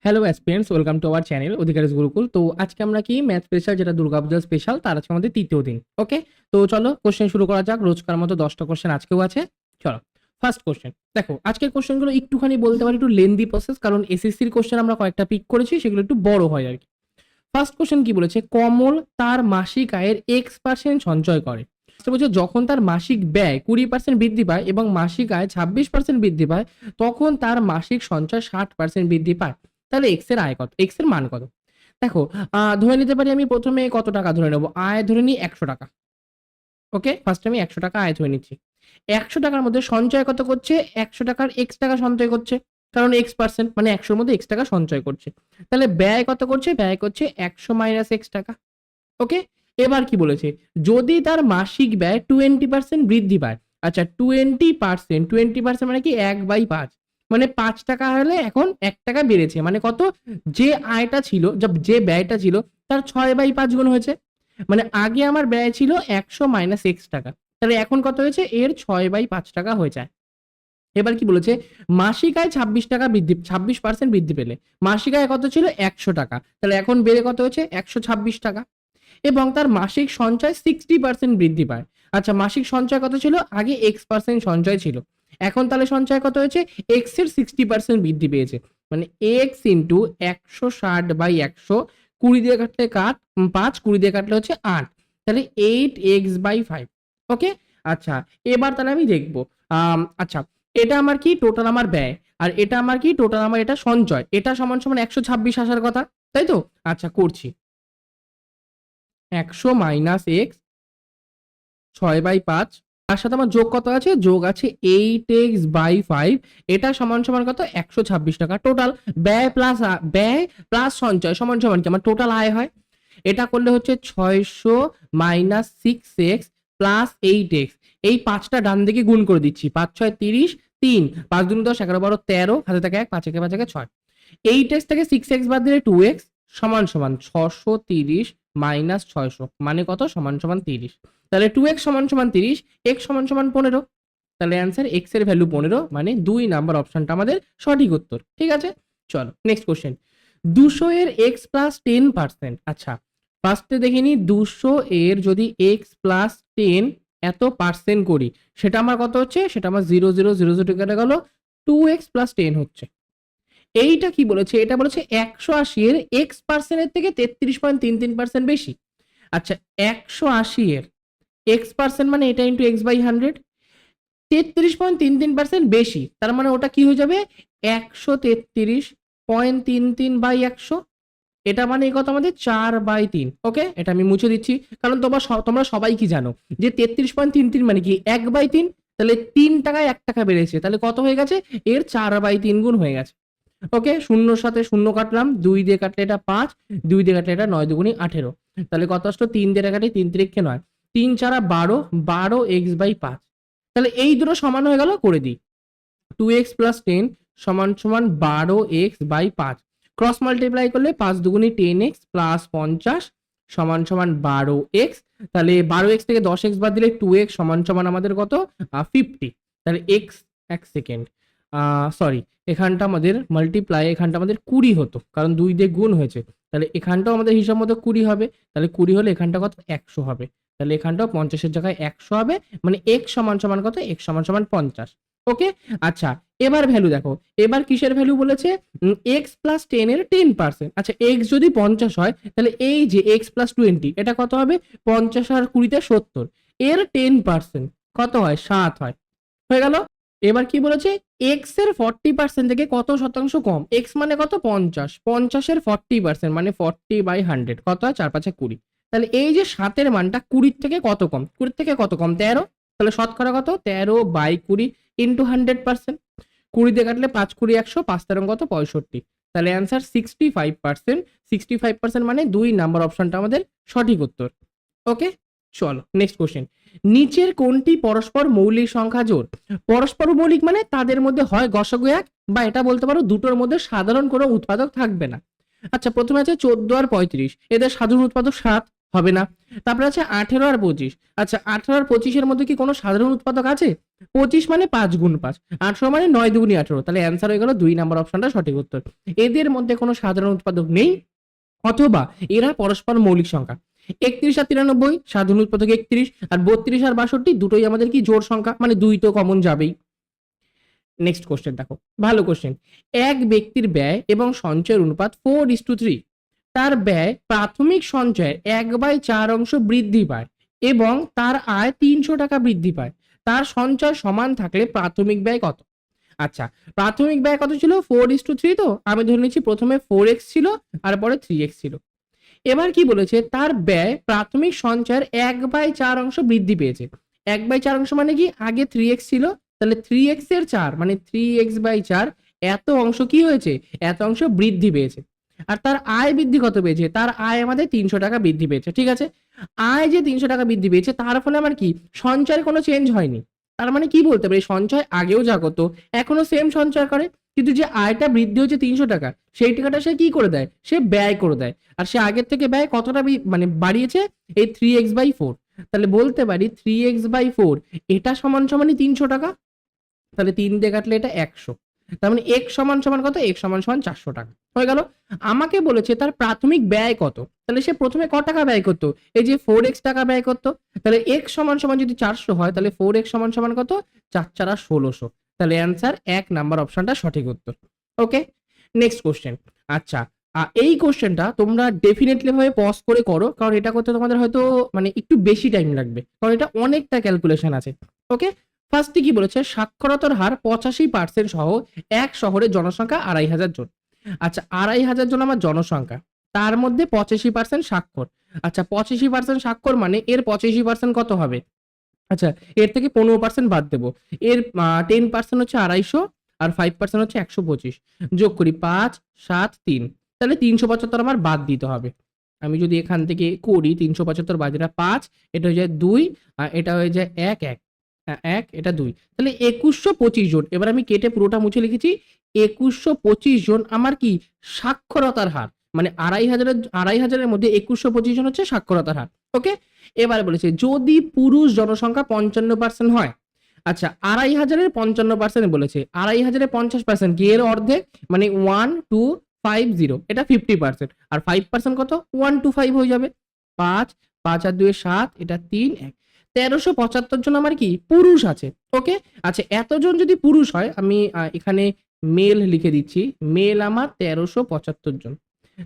Hello aspirants, welcome to our channel Adhikari Gurukul. তো আজকে আমরা কি ম্যাথ স্পেশাল, যেটা দুর্গাপূজা স্পেশাল, তার আজকে আমাদের তৃতীয় দিন। ওকে, তো চলো কোশ্চেন শুরু করা যাক। রোজকার মতো 10টা কোশ্চেন আজকেও আছে। চলো ফার্স্ট কোশ্চেন দেখো। আজকের কোশ্চেনগুলো একটুখানি বলতে পারি একটু লেন্দি প্রসেস, কারণ এসএসসির কোশ্চেন আমরা কয়েকটা পিক করেছি, সেগুলো একটু বড় হয় আর কি। ফার্স্ট কোশ্চেন কি বলেছে, কমল তার মাসিক আয়ের X% সঞ্চয় করে। বলছে যখন তার মাসিক ব্যয় 20% বৃদ্ধি পায় এবং মাসিক আয় 26% বৃদ্ধি পায়, তখন তার মাসিক সঞ্চয় 60% বৃদ্ধি পায়। তাহলে এক্স এর আয় কত, এক্স এর মান কত? দেখো, ধরে নিতে পারি আমি প্রথমে কত টাকা ধরে নেবো, আয় ধরে নিই 100 টাকা। ওকে, ফার্স্ট আমি 100 টাকা আয় ধরে নিচ্ছি। 100 টাকার মধ্যে সঞ্চয় কত করছে, 100 টাকার এক্স টাকা সঞ্চয় করছে, কারণ X% মানে 100-র মধ্যে এক্স টাকা সঞ্চয় করছে। তাহলে ব্যয় কত করছে, ব্যয় করছে 100 মাইনাস এক্স টাকা। ওকে, এবার কি বলেছে, যদি তার মাসিক ব্যয় 20% বৃদ্ধি পায়। আচ্ছা, 20% মানে কি 1/5, মানে 5 টাকা হলে এখন 1 টাকা বেড়েছে, মানে কত, যে আয়টা ছিল, যে ব্যয়টা ছিল তার 6/5 গুণ হয়েছে। মানে আগে আমার ব্যয় ছিল 100 মাইনাস এক্স টাকা, তাহলে এখন কত হয়েছে, এর 6/5 টাকা হয়ে যায়। এবার কি বলেছে, মাসিক আয় 26% বৃদ্ধি পেলে, মাসিক আয় কত ছিল 100 টাকা, তাহলে এখন বেড়ে কত হয়েছে 126 টাকা। এবং তার মাসিক সঞ্চয় 60% বৃদ্ধি পায়। আচ্ছা, মাসিক সঞ্চয় কত ছিল, আগে X% সঞ্চয় ছিল, এখন তাহলে সঞ্চয় কত হয়েছে, এক্স এর 60% বৃদ্ধি পেয়েছে। মানে এক্স ইন্টু 160/100, 20 দিয়ে কাটলে 5, 20 দিয়ে কাটলে হচ্ছে 8, তাহলে 8x/5। ওকে, আচ্ছা এবার তাহলে আমি দেখবো, আচ্ছা এটা আমার কি টোটাল আমার ব্যয়, আর এটা আমার কি টোটাল আমার এটা সঞ্চয়, এটা সমান সমান 126 আসার কথা, তাই তো? আচ্ছা করছি, 100 মাইনাস এক্স 6/5, তার সাথে আমার যোগ কত আছে, যোগ আছে 8x/5, এটা সমান সমান কত, 126 টাকা। টোটাল ব্যয় প্লাস সঞ্চয় সমান সমান কি, আমার টোটাল আয় হয়। এটা করলে হচ্ছে 600 মাইনাস 6x প্লাস 8x, এই 5টা ডান দিকে গুণ করে দিচ্ছি, 5 6 30, 3 5 2 10 11 12 13, হাতে থাকে 1, 5 5 6, 8x থেকে 6x বাদ দিলে 2x সমান সমান 630 মাইনাস 600, মানে কত, সমান সমান 30। তাহলে 2x সমান সমান 30, x সমান সমান 15। তাহলে অ্যান্সার x এর ভ্যালু 15, মানে 2 নাম্বার অপশনটা আমাদের সঠিক উত্তর। ঠিক আছে, চলো নেক্সট কোশ্চেন। 200 এর x প্লাস 10%। আচ্ছা, ফার্স্টে দেখে নি, 200 এর যদি x প্লাস 10 এত পার্সেন্ট করি, সেটা আমার কত হচ্ছে, সেটা আমার 0 0 0 0 কেটে গেল, 2x প্লাস 10 হচ্ছে। এইটা কি বলেছে, এটা বলেছে 180 এর X% এর থেকে 33.33% বেশি। আচ্ছা, 180 এর X% মানে এটা ইন্টু x/100, 33.33% বেশি, তার মানে ওটা কি হয়ে যাবে, 133.33/100। এটা মানে কত, আমাদের 4/3। ওকে, এটা আমি মুছে দিচ্ছি, কারণ তোমরা সবাই কি জানো যে 33.33 মানে কি 1/3, তাহলে 3 টাকায় 1 টাকা বেড়েছে, তাহলে কত হয়ে গেছে, এর 4/3 গুণ হয়ে গেছে। ওকে, শূন্যর সাথে শূন্য কাটলাম, 2 দিয়ে কাটলে এটা 5, 2 দিয়ে কাটলে এটা 9 2 18, তাহলে কত আসলো, 3 দিয়ে কাটলে 3 3 9, 3 4 12, 12x/5। তাহলে এই দুটো সমান হয়ে গেল, করে দিই, 2x প্লাস 10 সমান সমান 12x/5, ক্রস মাল্টিপ্লাই করলে 5 2 10x প্লাস 50 সমান সমান 12x। তাহলে 12x থেকে 10x বাদ দিলে 2x সমান সমান আমাদের কত, 50। তাহলে x, এক সেকেন্ড, সরি, এখানটা আমাদের মাল্টিপ্লাই, এখানটা আমাদের 20 হতো, কারণ 2 দিয়ে গুণ হয়েছে, তাহলে এখানটাও আমাদের হিসাব মতো 20 হবে। তাহলে 20 হলে এখানটা কত, 100 হবে, তাহলে এখানটাও 50-এর জায়গায় 100 হবে, মানে x সমান সমান কত, x সমান সমান 50। ওকে, আচ্ছা এবার ভ্যালু দেখো, এবার কিসের ভ্যালু বলেছে, x প্লাস 10 এর 10%। আচ্ছা, x যদি 50 হয়, তাহলে এই যে x প্লাস 20, এটা কত হবে, 50 আর 20 70, এর 10% কত হয়, 7 হয়, হয়ে গেল। এবার কি বলেছে, x এর 40% থেকে কত শতাংশ কম, x মানে কত, 50, 50 এর 40% মানে 40/100, কত হয়, 4 5 20। তাহলে এই যে 7 এর মানটা 20 থেকে কত কম, 20 থেকে কত কম, 13, তাহলে শতকরা কত, 13/20 ইন্টু 100%, 20 দিয়ে কাটলে 5 20 100, 5 13 কত, 65। তাহলে অ্যান্সার 65%, 65% মানে 2 নাম্বার অপশনটা আমাদের সঠিক উত্তর। ওকে, চলো নেক্সট কোশ্চেন। নিচের কোনটি পরস্পর মৌলিক সংখ্যা জোড়? পরস্পর মৌলিক মানে তাদের মধ্যে হয় গসাগু 1, বা এটা বলতে পারো দুটোর মধ্যে সাধারণ কোনো উৎপাদক থাকবে না। আচ্ছা, প্রথমে আছে 14 আর 35, এদের সাধারণ উৎপাদক 7, হবে না। তারপরে আছে 18 আর 25। আচ্ছা 18 আর 25-এর মধ্যে কি কোনো সাধারণ উৎপাদক আছে? 25 মানে 5 গুণ 5, 18 মানে 9 দুগুণী 18, তাহলে অ্যান্সার হয়ে গেল 2 নাম্বার অপশনটা সঠিক উত্তর। এদের মধ্যে কোনো সাধারণ উৎপাদক নেই, অথবা এরা পরস্পর মৌলিক সংখ্যা। 31 আর 93 সাধারণ উৎপাদক 31, আর 32 আর 62 দুটোই আমাদের কি জোড় সংখ্যা, মানে 2 তো কমন যাবেই। নেক্সট কোশ্চেন দেখো, ভালো কোশ্চেন। এক ব্যক্তির ব্যয় এবং সঞ্চয়ের অনুপাত 4:3। তার ব্যয় প্রাথমিক সঞ্চয়ের 1/4 অংশ বৃদ্ধি পায় এবং তার আয় 300 টাকা বৃদ্ধি পায়। তার সঞ্চয় সমান থাকলে প্রাথমিক ব্যয় কত? আচ্ছা, প্রাথমিক ব্যয় কত ছিল? 4:3, তো আমি ধরে নিচ্ছি প্রথমে 4x ছিল আর পরে 3x ছিল। এবার কি বলেছে? তার ব্যয় প্রাথমিক সঞ্চয়ের 1/4 অংশ বৃদ্ধি পেয়েছে। 1/4 অংশ মানে কি? আগে 3x ছিল, তাহলে 3x এর 4 মানে 3x/4, এত অংশ কি হয়েছে? এত অংশ বৃদ্ধি পেয়েছে। আর তার আয় বৃদ্ধি কত পেয়েছে? তার আয় আমাদের 300 টাকা বৃদ্ধি পেয়েছে। ঠিক আছে, আয় যে 300 টাকা বৃদ্ধি পেয়েছে তার ফলে আমার কি সঞ্চয়ের কোনো চেঞ্জ হয়নি। তার মানে কি বলতে পারি? সঞ্চয় আগেও যা করতো এখনো সেম সঞ্চয় করে, কিন্তু যে আয়টা বৃদ্ধি হচ্ছে 300 টাকা, সেই টাকাটা সে কি করে দেয়? সে ব্যয় করে দেয়। আর সে আগের থেকে ব্যয় কতটা মানে বাড়িয়েছে? এই 3x/4। তাহলে বলতে পারি 3x/4 এটা সমান সমানই 300 টাকা। তাহলে 3 দিয়ে কাটলে এটা 100। তার মানে x সমান সমান কত? x সমান সমান 400 টাকা হয়ে গেল। আমাকে বলেছে তার প্রাথমিক ব্যয় কত, তাহলে সে প্রথমে ক টাকা ব্যয় করতো? এই যে 4x টাকা ব্যয় করতো। তাহলে x সমান সমান যদি 400 হয়, তাহলে 4x সমান সমান কত? 4 4 1600। তাহলে অ্যান্সার 1 নাম্বার অপশনটা সঠিক উত্তর। ওকে, নেক্সট কোশ্চেন। আচ্ছা, এই কোশ্চেনটা তোমরা ডেফিনেটলি ভাবে পজ করে করো, কারণ এটা করতে তোমাদের হয়তো মানে একটু বেশি টাইম লাগবে, কারণ এটা অনেকটা ক্যালকুলেশন আছে। ওকে, ফার্স্টে কি বলেছে? সাক্ষরতার হার 85% সহ এক শহরের জনসংখ্যা 2,500 জন। আচ্ছা, 2,500 জন আমার জনসংখ্যা, তার মধ্যে 85% স্বাক্ষর। আচ্ছা, 85% স্বাক্ষর মানে এর 85% কত হবে? আচ্ছা, এর থেকে 15% বাদ দেবো। এর 10% হচ্ছে 250, আর 5% হচ্ছে 125। যোগ করি 5 7 3, তাহলে 375 আমার বাদ দিতে হবে। আমি যদি এখান থেকে করি 375 বাদ, এটা 5, এটা হয়ে যায় 2, আর এটা হয়ে যায় 1 1, 1 এটা 2, তাহলে 2125 জন। এবার আমি কেটে পুরোটা মুছে লিখেছি 2125 জন আমার কি সাক্ষরতার হার, মানে 2,500-এর মধ্যে 2125 জন হচ্ছে সাক্ষরতার হার। ওকে, এবার বলেছে যদি পুরুষ জনসংখ্যা 55% হয়। আচ্ছা, 2,500-এর 55% বলেছে, 2,500-এর 50% কি? এর অর্ধেক, মানে 1250, এটা 50%, আর 5% কত? 125 হয়ে যাবে। 5 5 আর 2 7, এটা 3 1, 1375 জন আমার কি পুরুষ আছে। ওকে, আচ্ছা এতজন যদি পুরুষ হয়, আমি এখানে মেল লিখে দিচ্ছি, মেল আমার 1375 জন।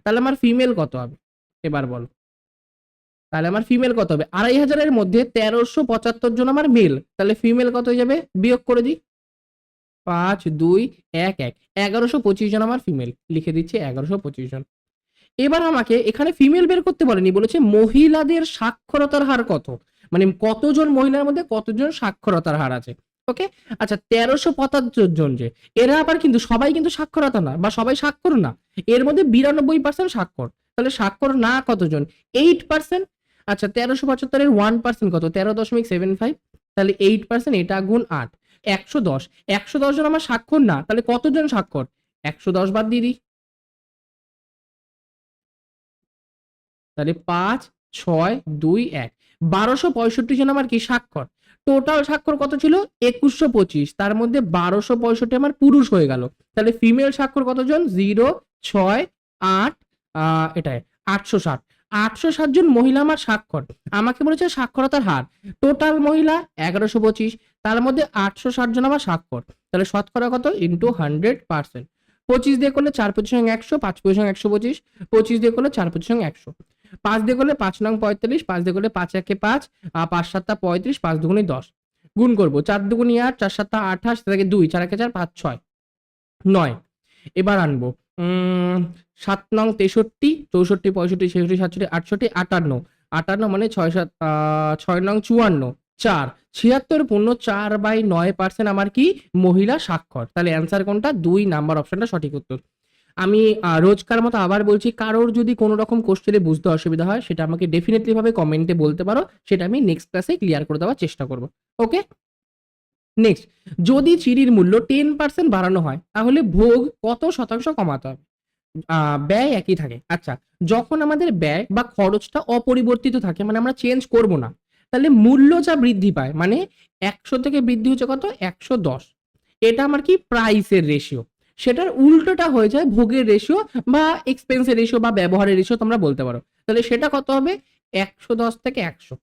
তাহলে আমার ফিমেল কত হবে? এবার বলো, তাহলে আমার ফিমেল কত হবে? 2,500-এর মধ্যে 1375 জন আমার মেল, তাহলে ফিমেল কত হয়ে যাবে? বিয়োগ করে দিই, 5 2 1 1, 1125 জন আমার ফিমেল, লিখে দিচ্ছি 1125 জন। এবার আমাকে এখানে ফিমেল বের করতে বলেনি, বলেছে মহিলাদের সাক্ষরতার হার কত, মানে কতজন মহিলার মধ্যে কতজন সাক্ষরতার হার আছে। ওকে, আচ্ছা 1375 জন, যে এরা আবার কিন্তু সবাই কিন্তু সাক্ষরতা না, বা সবাই স্বাক্ষর না, এর মধ্যে 92% স্বাক্ষর, তাহলে স্বাক্ষর না কতজন? 8%। আচ্ছা 1375-এর 1% কত? 13.75, তাহলে 8%, এটা গুণ 8, 110। 110 জন আমার স্বাক্ষর না, তাহলে কতজন স্বাক্ষর? 110 বাদ দিয়ে দিই, তাহলে 5 6 2 1, 1265 জন আমার কি স্বাক্ষর। টোটাল স্বাক্ষর কত ছিল? 2125, তার মধ্যে 1265 আমার পুরুষ হয়ে গেল। তাহলে ফিমেল স্বাক্ষর কতজন? 0 6 8, এটাই 860। 860 জন মহিলা আমার স্বাক্ষর। আমাকে বলেছে সাক্ষরতার হার, টোটাল মহিলা 1125, তার মধ্যে 860 জন আমার স্বাক্ষর, তাহলে শতকরা কত? ইন্টু 100%। 25 দিয়ে করলে 4 25 100, 5 25 125, 25 দিয়ে করলে 4 25 100, 5 দিয়ে করলে 5 নং 45, 5 দিয়ে করলে 5 একে 5, 5 7 35, 5 দুগুণে 10, গুণ করবো 4 দুগুণে 8, 4 7 28, থেকে 2, 4 একে 4, 5 6 9। এবার আনবো 7 নং 63, 64 65 66 67 68 58, 58 মানে 6 7, 6 নং 54, 4 76 পূর্ণ 4/9% আমার কি মহিলা স্বাক্ষর। তাহলে অ্যান্সার কোনটা? 2 নাম্বার অপশনটা সঠিক উত্তর। আমি রোজকার মতো আবার বলছি, কারোর যদি কোনো রকম কোশ্চেনে বুঝতে অসুবিধা হয় সেটা আমাকে ডেফিনেটলি ভাবে কমেন্টে বলতে পারো, সেটা আমি নেক্সট ক্লাসে ক্লিয়ার করে দেওয়ার চেষ্টা করব। ওকে, নেক্সট, যদি চিনির মূল্য 10% বাড়ানো হয় তাহলে ভোগ কত শতাংশ কমাতে হবে? ব্যয় একই থাকে। আচ্ছা, যখন আমাদের ব্যয় বা খরচটা অপরিবর্তিত থাকে, মানে আমরা চেঞ্জ করব না, তাহলে মূল্য যা বৃদ্ধি পায়, মানে ১০০ থেকে বৃদ্ধি হচ্ছে কত? ১১০। এটা আমার কি প্রাইসের রেশিও। সেটার উল্টোটা হয়ে যায় ভোগের রেশিও বা এক্সপেন্সের রেশিও বা ব্যবহারের রেশিও তোমরা বলতে পারো। তাহলে সেটা কত হবে? ১১০ থেকে ১০০।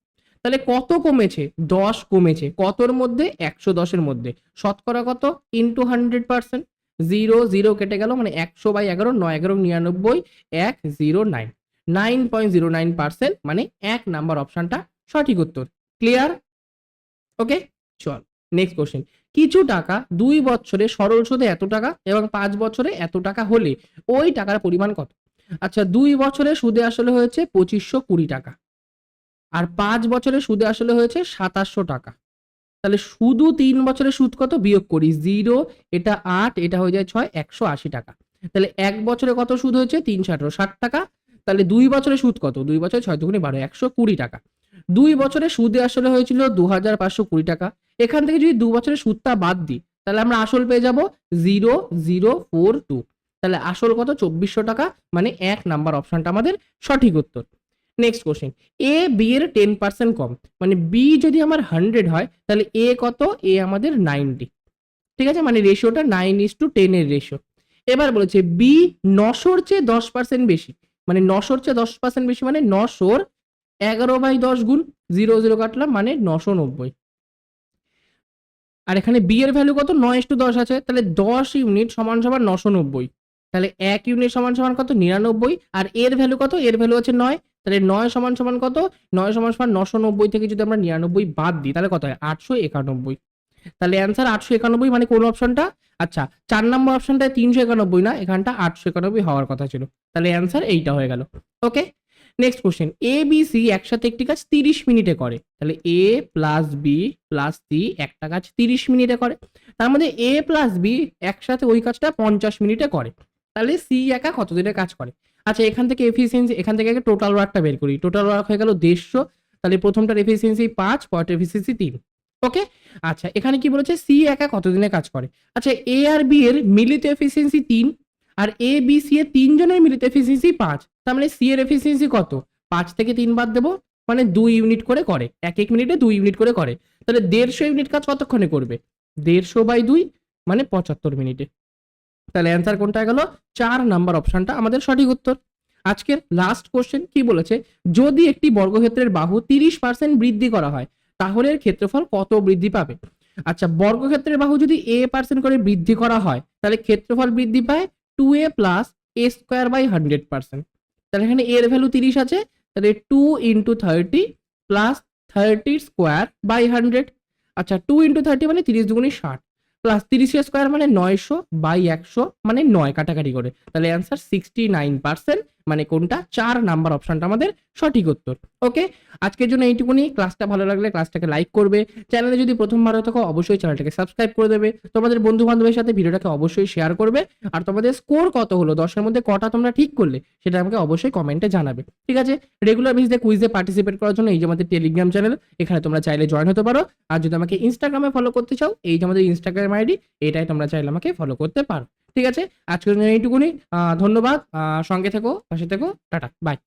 তাহলে কত কমেছে? ১০ কমেছে। কতর মধ্যে? ১১০ এর মধ্যে। শতকরা কত? ইনটু 100%। 0, 0 কেটে গেল, মানে 100/11, 9 11 99, 109। 9.09% মানে ১ নাম্বার অপশনটা সঠিক উত্তর। ক্লিয়ার? ওকে? চল নেক্সট কোশ্চেন। কিছু টাকা ২ বছরে সরল সুদে এত টাকা এবং ৫ বছরে এত টাকা হলে ওই টাকার পরিমাণ কত? আচ্ছা, ২ বছরে সুদে আসলে হয়েছে ২৫২০ টাকা। আর ৫ বছরে সুদে আসলে হয়েছে ২৭০০ টাকা। তাহলে শুধু ৩ বছরের সুদ কত? বিয়োগ করি। 0, এটা ৮, এটা হয়ে যায় ৬, ১৮০ টাকা। তাহলে ১ বছরে কত সুদ হয়েছে? ৩ × ৬ = ৬০ টাকা। তাহলে ২ বছরের সুদ কত? ২ বছরে ৬ দুগুণে ১২, ১২০ টাকা। ২ বছরে সুদে আসলে হয়েছিল ২৫২০ টাকা। এখান থেকে যদি ২ বছরের সুদটা বাদ দিই, তাহলে আমরা আসল পেয়ে যাব ০,০৪২। তাহলে আসল কত? ২৪০০ টাকা, মানে ১ নাম্বার অপশনটা আমাদের সঠিক উত্তর। Next question. এ বি এর 10% কম, মানে বি যদি আমার 100 হয়, তাহলে এ কত? এ আমাদের 90। ঠিক আছে, মানে রেশিওটা 9:10 এর রেশিও। এবার বলেছে বি ৯০০-র চেয়ে 10% বেশি, মানে ৯০০-র চেয়ে 10% বেশি, মানে ৯০০-র 11/10 গুণ। 0 0 কাটলাম, মানে 990। আর এখানে বি এর ভ্যালু কত? 9:10 আছে, তাহলে 10 ইউনিট সমান সমান 990। তাহলে 1 ইউনিট সমান সমান কত? 99। আর এর ভ্যালু কত? এর ভ্যালু হচ্ছে 9। তাহলে 9 সমান সমান কত? 9 সমান সমান 990 থেকে যদি আমরা 99 বাদ দিই, তাহলে কত হয়? 891। তাহলে অ্যান্সার 891, মানে কোন অপশনটা? আচ্ছা, ৪ নম্বর অপশনটায় ৩৯১ না, এখানটা 891 হওয়ার কথা ছিল। তাহলে অ্যান্সার এইটা হয়ে গেল। Okay? Next question. A B C একসাথে একটি কাজ 30 মিনিটে করে। তাহলে A plus B plus C একটা কাজ 30 মিনিটে করে। তার মধ্যে এ প্লাস বি একসাথে ওই কাজটা 50 মিনিটে করে। তাহলে সি একা কত দিনে কাজ করে? আচ্ছা, এখান থেকে এফিসিয়েন্সি, এখান থেকে আগে টোটাল ওয়ার্কটা বের করি। টোটাল ওয়ার্ক হয়ে গেল 150। তাহলে প্রথমটার এফিসিয়েন্সি ৫, পরেরটার এফিসিয়েন্সি ৩। ওকে? আচ্ছা, এখানে কি বলেছে? সি একা কতদিনে কাজ করে? আচ্ছা, এ আর বি এর মিলিত এফিসিয়েন্সি ৩, আর এ বি সি এর ৩ জনের মিলিত এফিসিয়েন্সি ৫। তার মানে সি এর এফিসিয়েন্সি কত? ৫ থেকে ৩ বাদ দেবো, মানে ২ ইউনিট করে করে। এক এক মিনিটে ২ ইউনিট করে করে। তাহলে ১৫০ ইউনিট কাজ কতক্ষণে করবে? ১৫০/২ মানে ৭৫ মিনিটে। তাহলে অ্যান্সার কোনটা গেল? ৪ নাম্বার অপশনটা আমাদের সঠিক উত্তর। আজকের লাস্ট কোশ্চেন কি বলেছে? যদি একটি বর্গক্ষেত্রের বাহু ৩০% বৃদ্ধি করা হয়, তাহলে এর ক্ষেত্রফল কত বৃদ্ধি পাবে? আচ্ছা, বর্গক্ষেত্রের বাহু যদি a% করে বৃদ্ধি করা হয়, তাহলে ক্ষেত্রফল বৃদ্ধি পায় 2a প্লাস a² / 100%। তাহলে এখানে এর ভ্যালু ৩০ আছে, তাহলে 2 × 30 প্লাস 30² / 100। আচ্ছা, 2 × 30 মানে ৩০ দুগুণে ৬০, প্লাস ৩০² মানে ৯০০/১০০, মানে ৯ কাটাকাটি করে। তাহলে অ্যান্সার 69%, মানে কোনটা? ৪ নাম্বার অপশনটা আমাদের সঠিক উত্তর। ওকে? আজকের জন্য এইটুকুনি। ক্লাসটা ভালো লাগলে ক্লাসটাকে লাইক করবে। চ্যানেলে যদি প্রথমবার হয়ে থাকো, অবশ্যই চ্যানেলটাকে সাবস্ক্রাইব করে দেবে। তোমাদের বন্ধু-বান্ধবের সাথে ভিডিওটাকে অবশ্যই শেয়ার করবে। আর তোমাদের স্কোর কত হলো, ১০ এর মধ্যে কটা তোমরা ঠিক করলে, সেটা আমাকে অবশ্যই কমেন্টে জানাবে। ঠিক আছে? রেগুলার বেসিসে কুইজে পার্টিসিপেট করার জন্য এই যে আমাদের টেলিগ্রাম চ্যানেল, এখানে তোমরা চাইলে জয়েন হতে পারো। আর যদি আমাকে ইনস্টাগ্রামে ফলো করতে চাও, এই যে আমাদের ইনস্টাগ্রাম আইডি, এটাই তোমরা চাইলে আমাকে ফলো করতে পারো। ঠিক আছে? আজকের জন্য এইটুকুনি। ধন্যবাদ। সঙ্গে থেকো, পাশে থেকো। টাটা, বাই।